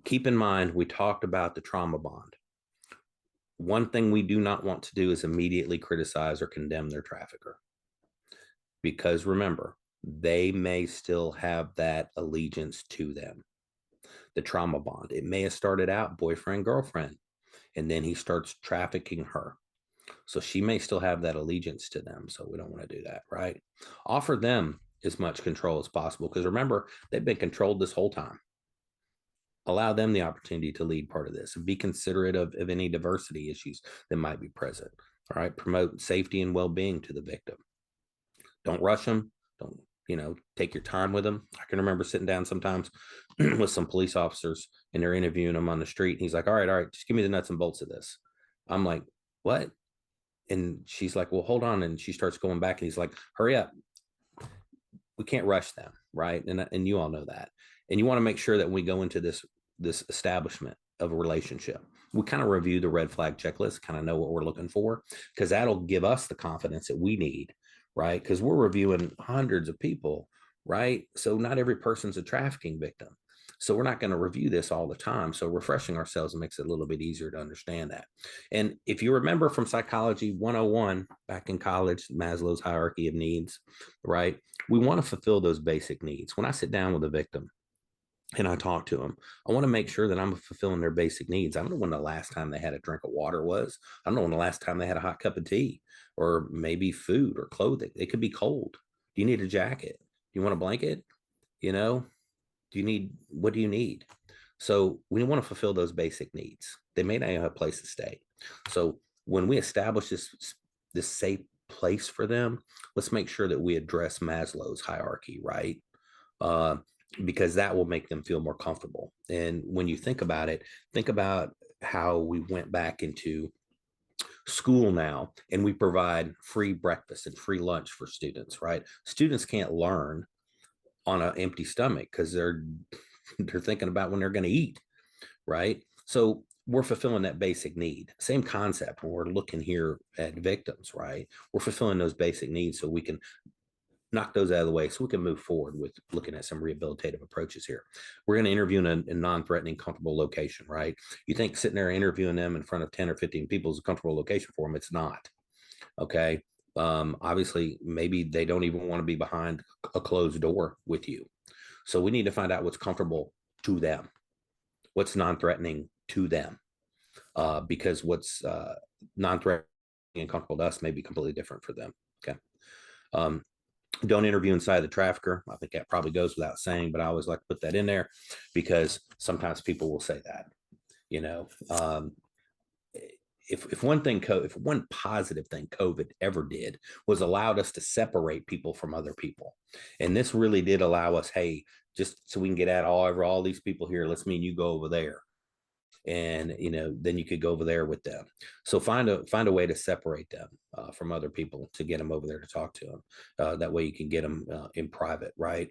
Keep in mind, we talked about the trauma bond. One thing we do not want to do is immediately criticize or condemn their trafficker. Because remember, they may still have that allegiance to them. The trauma bond, it may have started out boyfriend, girlfriend, and then he starts trafficking her. So she may still have that allegiance to them. So we don't want to do that, right? Offer them as much control as possible, because remember, they've been controlled this whole time. Allow them the opportunity to lead part of this, and be considerate of any diversity issues that might be present. All right. Promote safety and well-being to the victim. Don't rush them. Don't, take your time with them. I can remember sitting down sometimes with some police officers, and they're interviewing them on the street. And he's like, all right, just give me the nuts and bolts of this. I'm like, what? And she's like, well, hold on. And she starts going back, and he's like, hurry up. We can't rush them. Right. And you all know that. And you want to make sure that when we go into this establishment of a relationship, we kind of review the red flag checklist, kind of know what we're looking for, because that'll give us the confidence that we need, right? Because we're reviewing hundreds of people, right? So not every person's a trafficking victim. So we're not going to review this all the time. So refreshing ourselves makes it a little bit easier to understand that. And if you remember from Psychology 101 back in college, Maslow's hierarchy of needs, right? We want to fulfill those basic needs. When I sit down with a victim and I talk to them, I want to make sure that I'm fulfilling their basic needs. I don't know when the last time they had a drink of water was. I don't know when the last time they had a hot cup of tea, or maybe food or clothing. It could be cold. Do you need a jacket? Do you want a blanket? What do you need? So we want to fulfill those basic needs. They may not have a place to stay. So when we establish this safe place for them, let's make sure that we address Maslow's hierarchy, right? Because that will make them feel more comfortable. And when you think about it, think about how we went back into school now, and we provide free breakfast and free lunch for students, right? Students can't learn on an empty stomach because they're thinking about when they're going to eat, right? So we're fulfilling that basic need. Same concept when we're looking here at victims, right? We're fulfilling those basic needs so we can knock those out of the way so we can move forward with looking at some rehabilitative approaches here. We're going to interview in a non-threatening, comfortable location, right? You think sitting there interviewing them in front of 10 or 15 people is a comfortable location for them. It's not. Okay. Obviously, maybe they don't even want to be behind a closed door with you. So we need to find out what's comfortable to them, what's non-threatening to them, because what's non-threatening and comfortable to us may be completely different for them. Okay. Don't interview inside the trafficker. I think that probably goes without saying, but I always like to put that in there because sometimes people will say that, if one positive thing COVID ever did was allowed us to separate people from other people, and this really did allow us, hey, just so we can get at all these people here, let's mean you go over there, and then you could go over there with them. So find a way to separate them from other people to get them over there to talk to them. That way you can get them in private, right?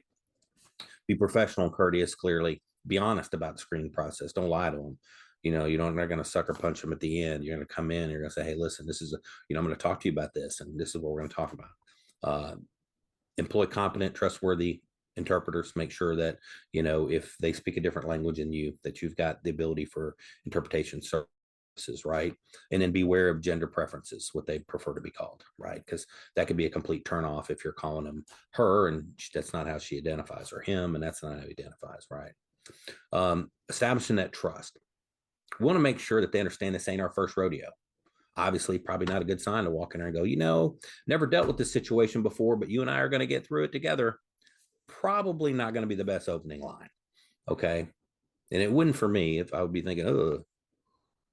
Be professional and courteous. Clearly, be honest about the screening process. Don't lie to them. You're not going to sucker punch them at the end. You're going to come in and you're going to say, hey, listen, this is I'm going to talk to you about this, and this is what we're going to talk about. Employ competent, trustworthy interpreters. Make sure that if they speak a different language than you, that you've got the ability for interpretation services, right? And then beware of gender preferences, what they prefer to be called, right? Because that could be a complete turnoff if you're calling them her and that's not how she identifies, or him and that's not how he identifies, right? Establishing that trust. We want to make sure that they understand this ain't our first rodeo. Obviously, probably not a good sign to walk in there and go, never dealt with this situation before, but you and I are going to get through it together. Probably not going to be the best opening line. Okay. And it wouldn't for me if I would be thinking, oh,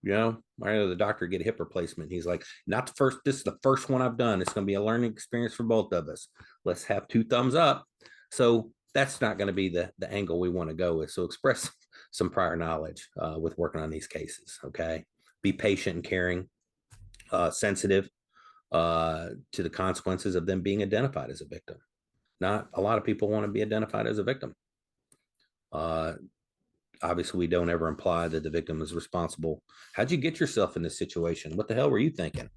why did the doctor get a hip replacement? He's like, not the first, this is the first one I've done. It's going to be a learning experience for both of us. Let's have 2 thumbs up. So that's not going to be the angle we want to go with. So express some prior knowledge with working on these cases. Okay. Be patient and caring, sensitive to the consequences of them being identified as a victim. Not a lot of people want to be identified as a victim. Obviously, we don't ever imply that the victim is responsible. How'd you get yourself in this situation? What the hell were you thinking?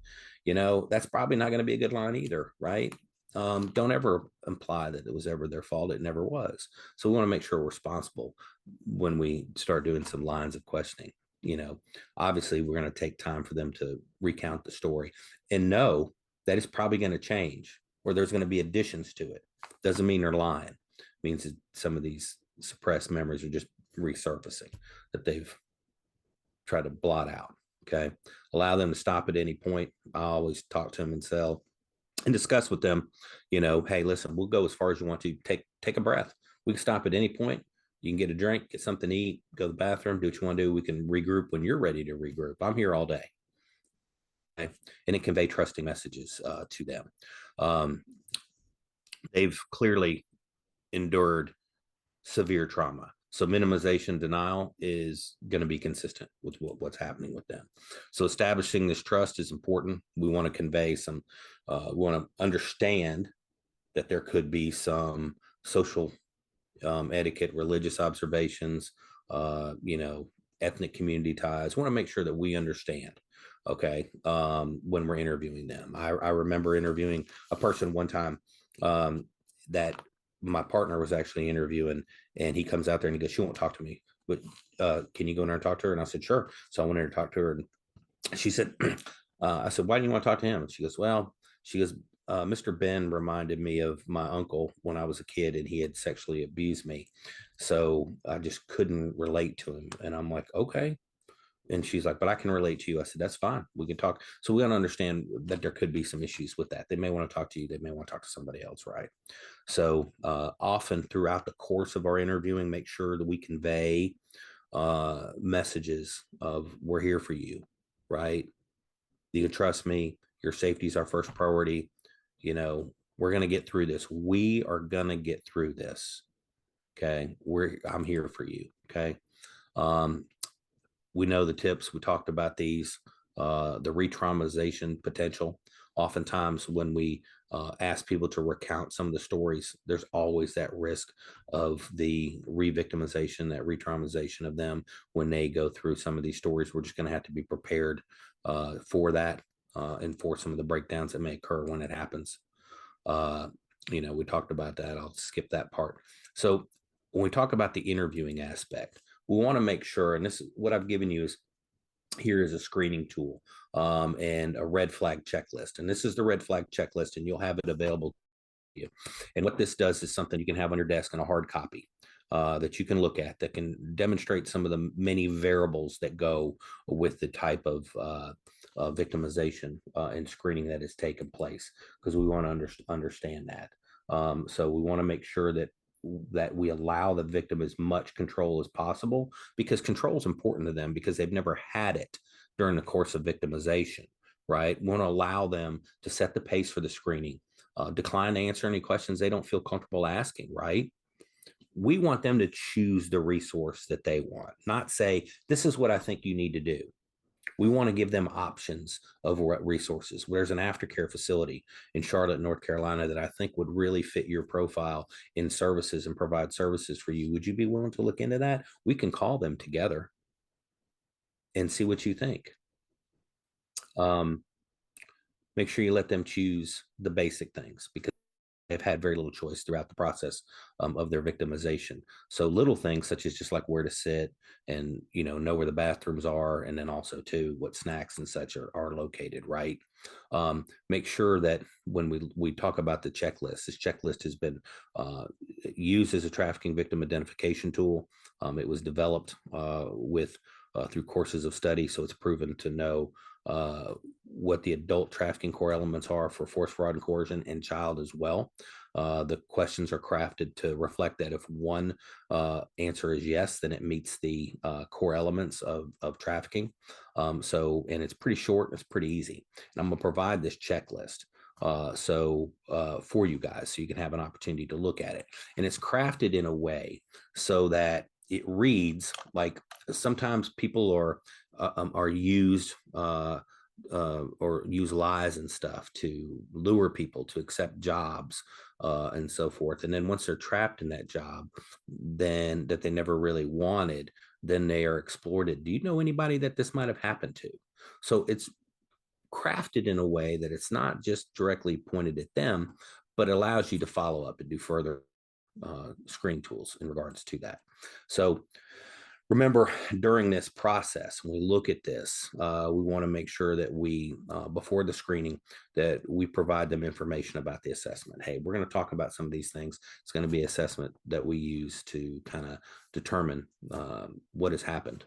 That's probably not going to be a good line either, right? Don't ever imply that it was ever their fault. It never was. So we want to make sure we're responsible when we start doing some lines of questioning. Obviously, we're going to take time for them to recount the story and know that it's probably going to change, or there's going to be additions to it. Doesn't mean they're lying. It means that some of these suppressed memories are just resurfacing that they've tried to blot out. Okay. Allow them to stop at any point. I always talk to them and discuss with them, hey, listen, we'll go as far as you want to. Take a breath. We can stop at any point. You can get a drink, get something to eat, go to the bathroom, do what you want to do. We can regroup when you're ready to regroup. I'm here all day. Okay? And it convey trusting messages to them. They've clearly endured severe trauma. So minimization denial is going to be consistent with what's happening with them. So establishing this trust is important. We want to convey we want to understand that there could be some social etiquette, religious observations, ethnic community ties. We want to make sure that we understand, okay, when we're interviewing them. I remember interviewing a person one time that my partner was actually interviewing, and he comes out there and he goes, she won't talk to me, but can you go in there and talk to her? And I said, sure. So I went in there to talk to her, and she said, I said, why do you want to talk to him? And she goes, Mr. Ben reminded me of my uncle when I was a kid, and he had sexually abused me. So I just couldn't relate to him. And I'm like, okay. And she's like, but I can relate to you. I said, that's fine. We can talk. So we got to understand that there could be some issues with that. They may want to talk to you. They may want to talk to somebody else, right? So often throughout the course of our interviewing, make sure that we convey messages of we're here for you, right? You can trust me. Your safety is our first priority. We're going to get through this. We are going to get through this. Okay. I'm here for you. Okay. We know the tips. We talked about these, the re-traumatization potential. Oftentimes when we ask people to recount some of the stories, there's always that risk of the re-victimization, that re-traumatization of them when they go through some of these stories. We're just going to have to be prepared for that and for some of the breakdowns that may occur when it happens. We talked about that. I'll skip that part. So when we talk about the interviewing aspect, we want to make sure, and this is what I've given you is here is a screening tool and a red flag checklist. And this is the red flag checklist, and you'll have it available to you. And what this does is something you can have on your desk in a hard copy that you can look at that can demonstrate some of the many variables that go with the type of victimization and screening that has taken place, because we want to understand that. So we want to make sure that we allow the victim as much control as possible, because control is important to them, because they've never had it during the course of victimization, right? We want to allow them to set the pace for the screening, decline to answer any questions they don't feel comfortable asking, right? We want them to choose the resource that they want, not say, this is what I think you need to do. We want to give them options of what resources. There's an aftercare facility in Charlotte, North Carolina that I think would really fit your profile in services and provide services for you. Would you be willing to look into that? We can call them together and see what you think. Make sure you let them choose the basic things, because they've had very little choice throughout the process of their victimization. So little things such as just like where to sit and, know where the bathrooms are. And then also too, what snacks and such are located, right? Make sure that when we talk about the checklist, this checklist has been used as a trafficking victim identification tool. It was developed through courses of study. So it's proven to know what the adult trafficking core elements are for force, fraud, and coercion, and child as well. The questions are crafted to reflect that. If one answer is yes, then it meets the core elements of trafficking. And it's pretty short, it's pretty easy. And I'm going to provide this checklist for you guys, so you can have an opportunity to look at it. And it's crafted in a way so that it reads like, sometimes people are used or use lies and stuff to lure people to accept jobs and so forth. And then once they're trapped in that job, then that they never really wanted, then they are exploited. Do you know anybody that this might have happened to? So it's crafted in a way that it's not just directly pointed at them, but allows you to follow up and do further screen tools in regards to that. So remember, during this process, when we look at this, we want to make sure that we, before the screening, that we provide them information about the assessment. Hey, we're going to talk about some of these things. It's going to be assessment that we use to kind of determine what has happened.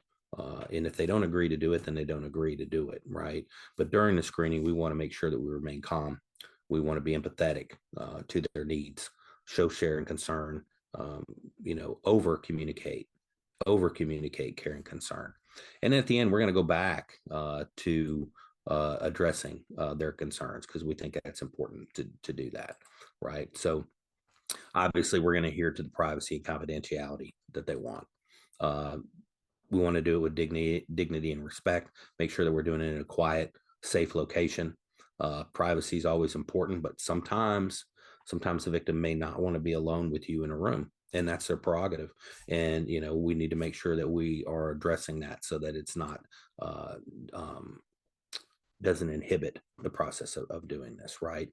And if they don't agree to do it, then they don't agree to do it, right? But during the screening, we want to make sure that we remain calm. We want to be empathetic to their needs, show share and concern, over communicate, care and concern. And at the end, we're going to go back to addressing their concerns, because we think that's important to do that, right? So obviously, we're going to adhere to the privacy and confidentiality that they want. We want to do it with dignity and respect. Make sure that we're doing it in a quiet, safe location. Privacy is always important, but sometimes the victim may not want to be alone with you in a room, and that's their prerogative. And we need to make sure that we are addressing that so that it's not doesn't inhibit the process of doing this, right?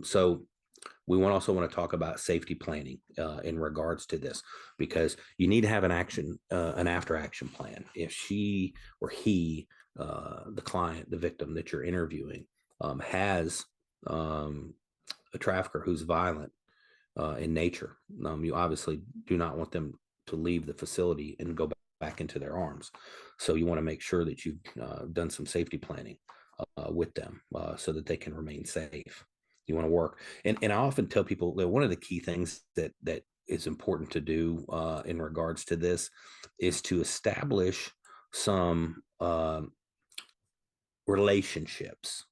So we also want to talk about safety planning in regards to this, because you need to have an after action plan. If she or he, the client, the victim that you're interviewing, has a trafficker who's violent in nature, you obviously do not want them to leave the facility and go back into their arms. So you want to make sure that you've done some safety planning with them so that they can remain safe. You want to work. And I often tell people that one of the key things that is important to do in regards to this is to establish some relationships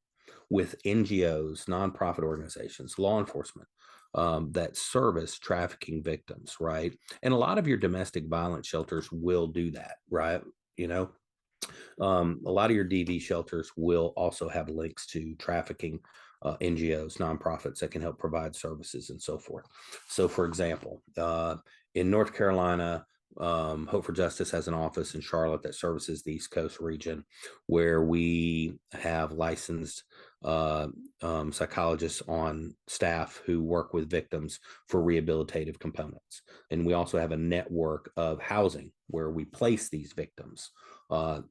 with NGOs, nonprofit organizations, law enforcement that service trafficking victims, right? And a lot of your domestic violence shelters will do that, right? A lot of your DV shelters will also have links to trafficking NGOs, nonprofits that can help provide services and so forth. So, for example, in North Carolina, Hope for Justice has an office in Charlotte that services the East Coast region, where we have licensed psychologists on staff who work with victims for rehabilitative components. And we also have a network of housing where we place these victims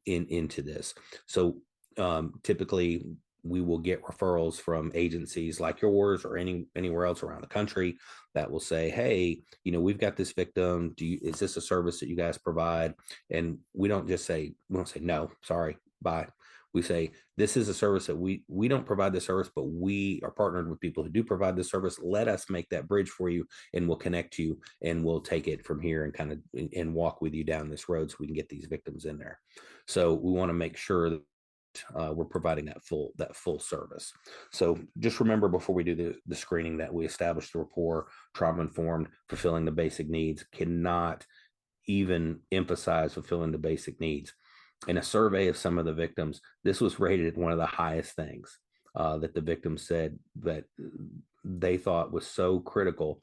into this. So typically, we will get referrals from agencies like yours or anywhere else around the country that will say, hey, we've got this victim. Is this a service that you guys provide? And we don't say no, sorry, bye. We say, this is a service that we don't provide the service, but we are partnered with people who do provide the service. Let us make that bridge for you, and we'll connect you, and we'll take it from here and kind of and walk with you down this road so we can get these victims in there. So we want to make sure that we're providing that full service. So just remember, before we do the screening, that we establish the rapport, trauma informed, fulfilling the basic needs. Cannot even emphasize fulfilling the basic needs. In a survey of some of the victims, this was rated one of the highest things that the victims said that they thought was so critical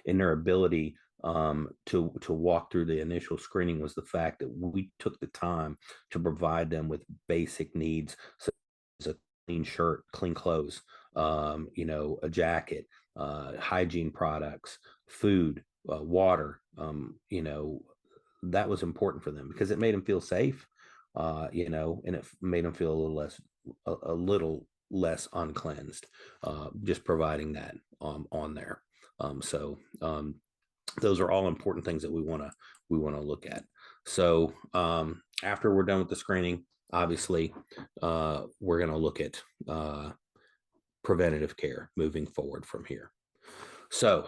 in their ability to walk through the initial screening, was the fact that we took the time to provide them with basic needs, such as a clean shirt, clean clothes, a jacket, hygiene products, food, water. That was important for them because it made them feel safe, and it made them feel a little less uncleansed, just providing that on there. Those are all important things that we want to look at. So after we're done with the screening, obviously, we're going to look at preventative care moving forward from here. So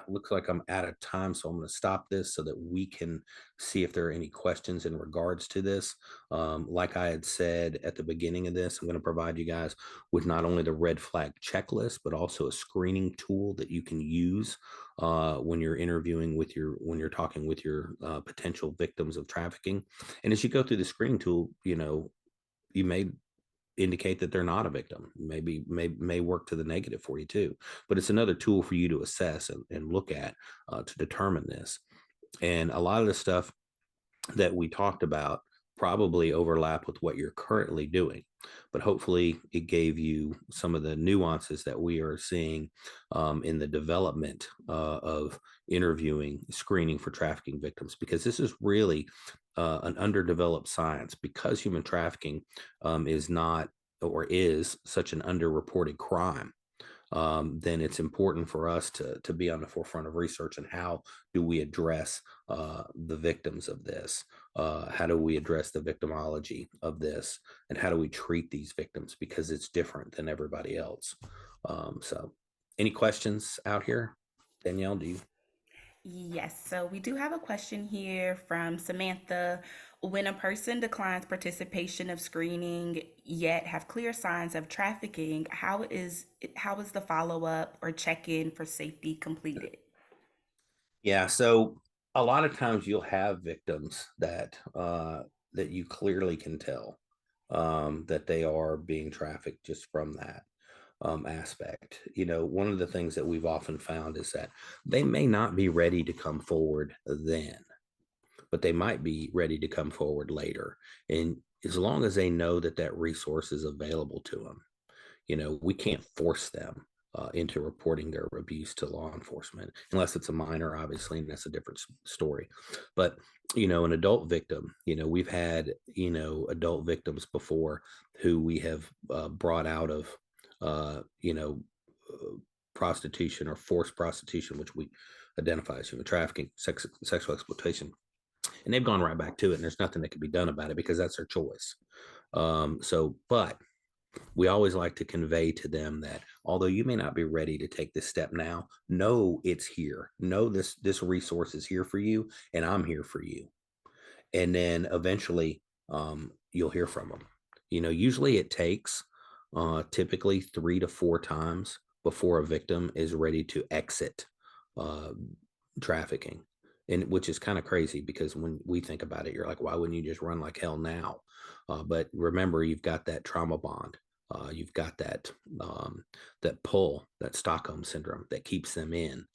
looks like I'm out of time, so I'm going to stop this so that we can see if there are any questions in regards to this. Like I had said at the beginning of this, I'm going to provide you guys with not only the red flag checklist, but also a screening tool that you can use when you're interviewing when you're talking with your potential victims of trafficking. And as you go through the screening tool, you may indicate that they're not a victim, may work to the negative for you too, but it's another tool for you to assess and look at to determine this. And a lot of the stuff that we talked about probably overlap with what you're currently doing, but hopefully it gave you some of the nuances that we are seeing in the development of interviewing, screening for trafficking victims, because this is really an underdeveloped science, because human trafficking is not, or is such an underreported crime. Then it's important for us to be on the forefront of research. And how do we address the victims of this? How do we address the victimology of this? And how do we treat these victims? Because it's different than everybody else. So any questions out here? Danielle, do you? Yes, so we do have a question here from Samantha. When a person declines participation of screening yet have clear signs of trafficking, how is the follow-up or check-in for safety completed? Yeah, so a lot of times you'll have victims that you clearly can tell that they are being trafficked just from that aspect. One of the things that we've often found is that they may not be ready to come forward then, but they might be ready to come forward later. And as long as they know that that resource is available to them, we can't force them into reporting their abuse to law enforcement, unless it's a minor, obviously, and that's a different story. But, an adult victim, we've had, adult victims before who we have brought out of, prostitution or forced prostitution, which we identify as human trafficking, sexual exploitation. And they've gone right back to it, and there's nothing that can be done about it because that's their choice. But we always like to convey to them that although you may not be ready to take this step now, know it's here. Know this resource is here for you, and I'm here for you. And then eventually you'll hear from them. Usually it takes typically 3 to 4 times before a victim is ready to exit uh, trafficking. And which is kind of crazy, because when we think about it, you're like, why wouldn't you just run like hell now? But remember, you've got that trauma bond. You've got that pull, that Stockholm syndrome that keeps them in.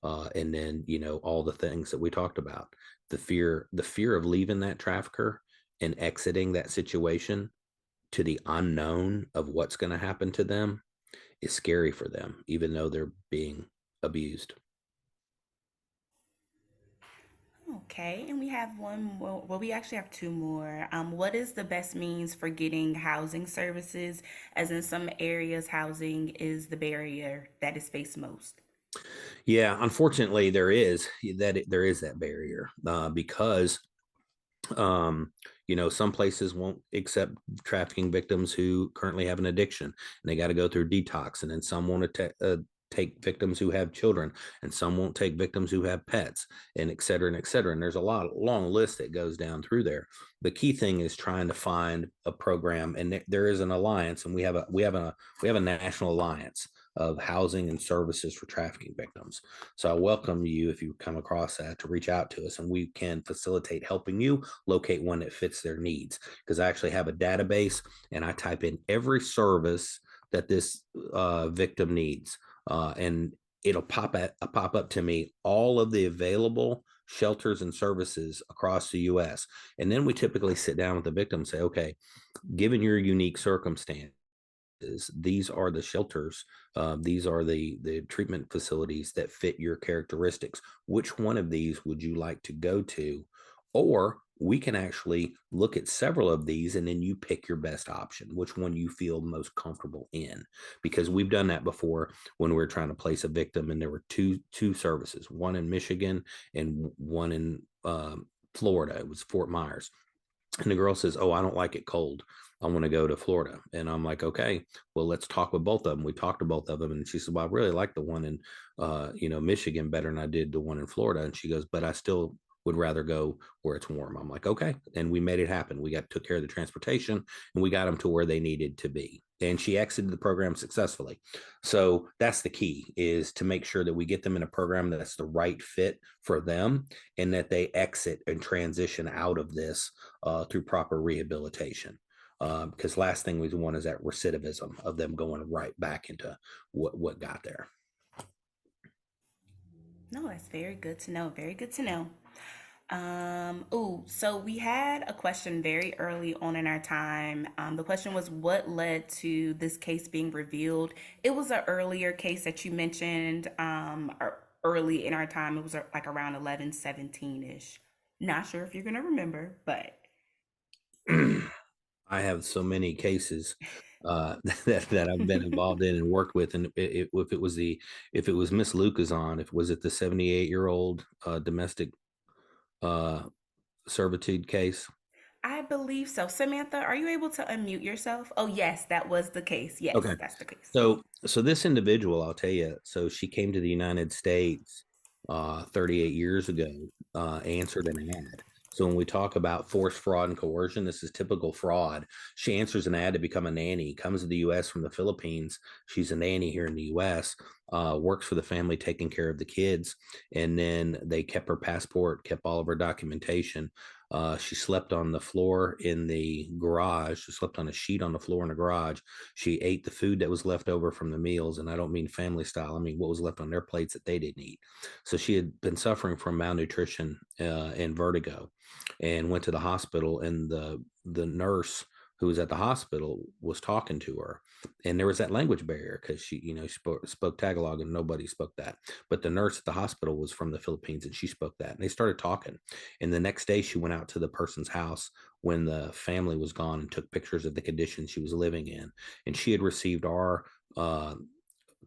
And then, all the things that we talked about, the fear of leaving that trafficker and exiting that situation to the unknown of what's going to happen to them is scary for them, even though they're being abused. Okay, and we have one more. Well, we actually have two more. What is the best means for getting housing services? As in some areas, housing is the barrier that is faced most. Yeah, unfortunately, there is that barrier because um, Some places won't accept trafficking victims who currently have an addiction, and they got to go through detox. And then some want to take victims who have children, and some won't take victims who have pets, and et cetera, and et cetera. And there's a long list that goes down through there. The key thing is trying to find a program, and there is an alliance, and we have a national alliance of housing and services for trafficking victims. So I welcome you, if you come across that, to reach out to us, and we can facilitate helping you locate one that fits their needs. Because I actually have a database, and I type in every service that this victim needs, and it'll pop up to me all of the available shelters and services across the U.S. And then we typically sit down with the victim and say, okay, given your unique circumstance, these are the shelters, these are the treatment facilities that fit your characteristics. Which one of these would you like to go to? Or we can actually look at several of these, and then you pick your best option, which one you feel most comfortable in. Because we've done that before when we were trying to place a victim, and there were two services, one in Michigan and one in Florida. It was Fort Myers. And the girl says, "Oh, I don't like it cold. I want to go to Florida." And I'm like, "Okay, well, let's talk with both of them." We talked to both of them, and she said, "Well, I really like the one in, Michigan better than I did the one in Florida." And she goes, "But I still would rather go where it's warm." I'm like, "Okay." And we made it happen. We took care of the transportation, and we got them to where they needed to be. And she exited the program successfully. So that's the key, is to make sure that we get them in a program that's the right fit for them, and that they exit and transition out of this through proper rehabilitation. Because last thing we want is that recidivism of them going right back into what got there. No, that's very good to know. Very good to know. So we had a question very early on in our time. The question was, what led to this case being revealed? It was an earlier case that you mentioned, early in our time. It was like around 1117-ish. Not sure if you're going to remember, but I have so many cases that I've been involved in and worked with, and if it was Miss Lucas if was it the 78-year-old domestic uh, servitude case? I believe so. Samantha, are you able to unmute yourself? Oh, yes, that was the case. Yes, Okay. that's the case. So this individual, I'll tell you, so she came to the United States 38 years ago, answered an ad. So when we talk about force, fraud, and coercion, this is typical fraud. She answers an ad to become a nanny, comes to the U.S. from the Philippines. She's a nanny here in the U.S., works for the family, taking care of the kids. And then they kept her passport, kept all of her documentation. She slept on the floor in the garage. She slept on a sheet on the floor in the garage. She ate the food that was left over from the meals. And I don't mean family style. I mean what was left on their plates that they didn't eat. So she had been suffering from malnutrition and vertigo, and went to the hospital. And the nurse who was at the hospital was talking to her, and there was that language barrier because she spoke Tagalog, and nobody spoke that. But the nurse at the hospital was from the Philippines, and she spoke that, and they started talking. And the next day she went out to the person's house when the family was gone, and took pictures of the conditions she was living in. And she had received our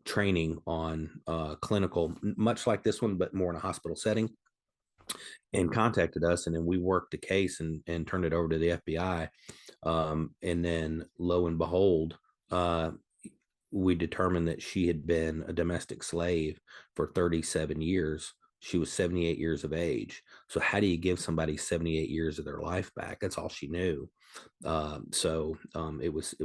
training on clinical, much like this one, but more in a hospital setting, and contacted us. And then we worked the case and turned it over to the FBI. And then lo and behold, we determined that she had been a domestic slave for 37 years. She was 78 years of age. So how do you give somebody 78 years of their life back? That's all she knew. It was,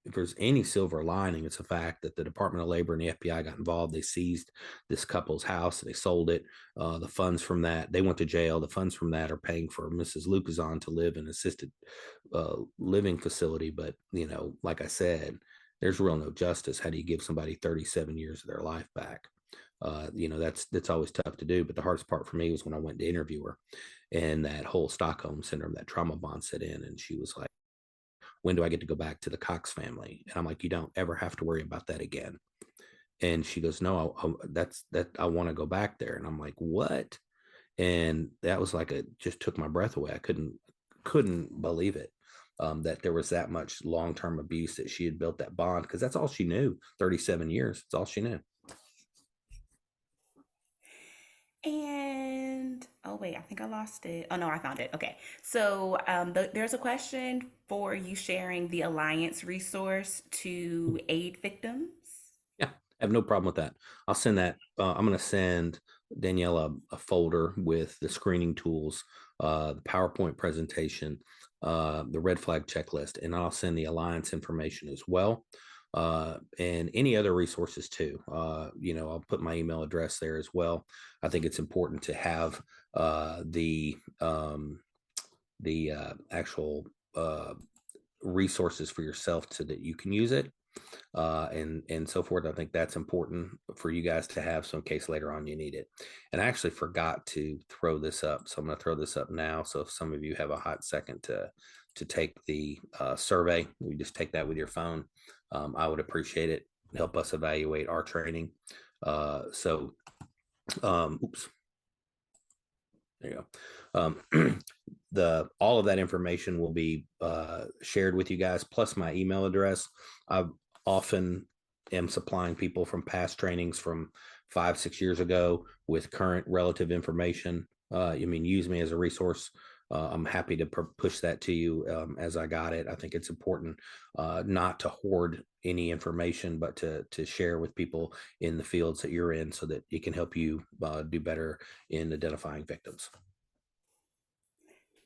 if there's any silver lining, it's the fact that the Department of Labor and the FBI got involved. They seized this couple's house, and they sold it. The funds from that, they went to jail. The funds from that are paying for Mrs. Lucazon to live in an assisted living facility. But, like I said, there's real no justice. How do you give somebody 37 years of their life back? That's always tough to do. But the hardest part for me was when I went to interview her, and that whole Stockholm syndrome, that trauma bond set in. And she was like, "When do I get to go back to the Cox family?" And I'm like, "You don't ever have to worry about that again." And she goes, "No, I want to go back there." And I'm like, "What?" And that was like, it just took my breath away. I couldn't believe it. That there was that much long-term abuse, that she had built that bond, because that's all she knew. 37 years, it's all she knew. And oh wait, I think I lost it. Oh no, I found it. Okay, so there's a question for you sharing the Alliance resource to aid victims. Yeah, I have no problem with that. I'll send that. I'm going to send Daniela a folder with the screening tools, the PowerPoint presentation, the red flag checklist, and I'll send the Alliance information as well. And any other resources too. I'll put my email address there as well. I think it's important to have the actual resources for yourself so that you can use it, and so forth. I think that's important for you guys to have, so in case later on you need it. And I actually forgot to throw this up, so I'm going to throw this up now. So if some of you have a hot second to take the survey, you just take that with your phone. I would appreciate it. Help us evaluate our training. Oops. There you go. All of that information will be shared with you guys, plus my email address. I often am supplying people from past trainings from 5-6 years ago with current relative information. Use me as a resource. I'm happy to push that to you as I got it. I think it's important not to hoard any information, but to share with people in the fields that you're in so that it can help you do better in identifying victims.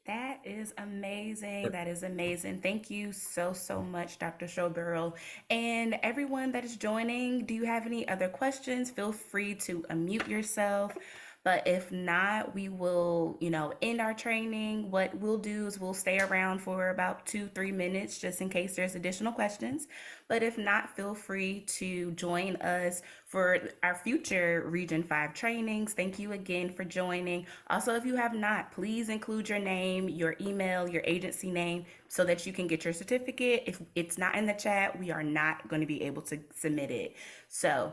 That is amazing. That is amazing. Thank you so, so much, Dr. Schoeberl. And everyone that is joining, do you have any other questions? Feel free to unmute yourself. But if not, we will, end our training. What we'll do is we'll stay around for about 2-3 minutes just in case there's additional questions. But if not, feel free to join us for our future Region 5 trainings. Thank you again for joining. Also, if you have not, please include your name, your email, your agency name so that you can get your certificate. If it's not in the chat, we are not going to be able to submit it. So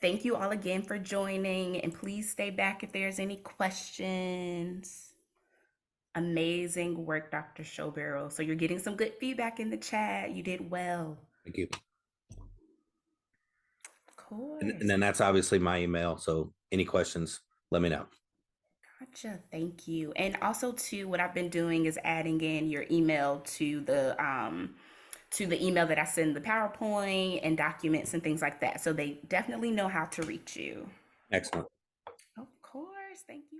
thank you all again for joining, and please stay back if there's any questions. Amazing work, Dr. Schoeberl. So you're getting some good feedback in the chat. You did well. Thank you. Of course. And then that's obviously my email. So any questions, let me know. Gotcha. Thank you. And also too, what I've been doing is adding in your email to the email that I send the PowerPoint and documents and things like that. So they definitely know how to reach you. Excellent. Of course. Thank you.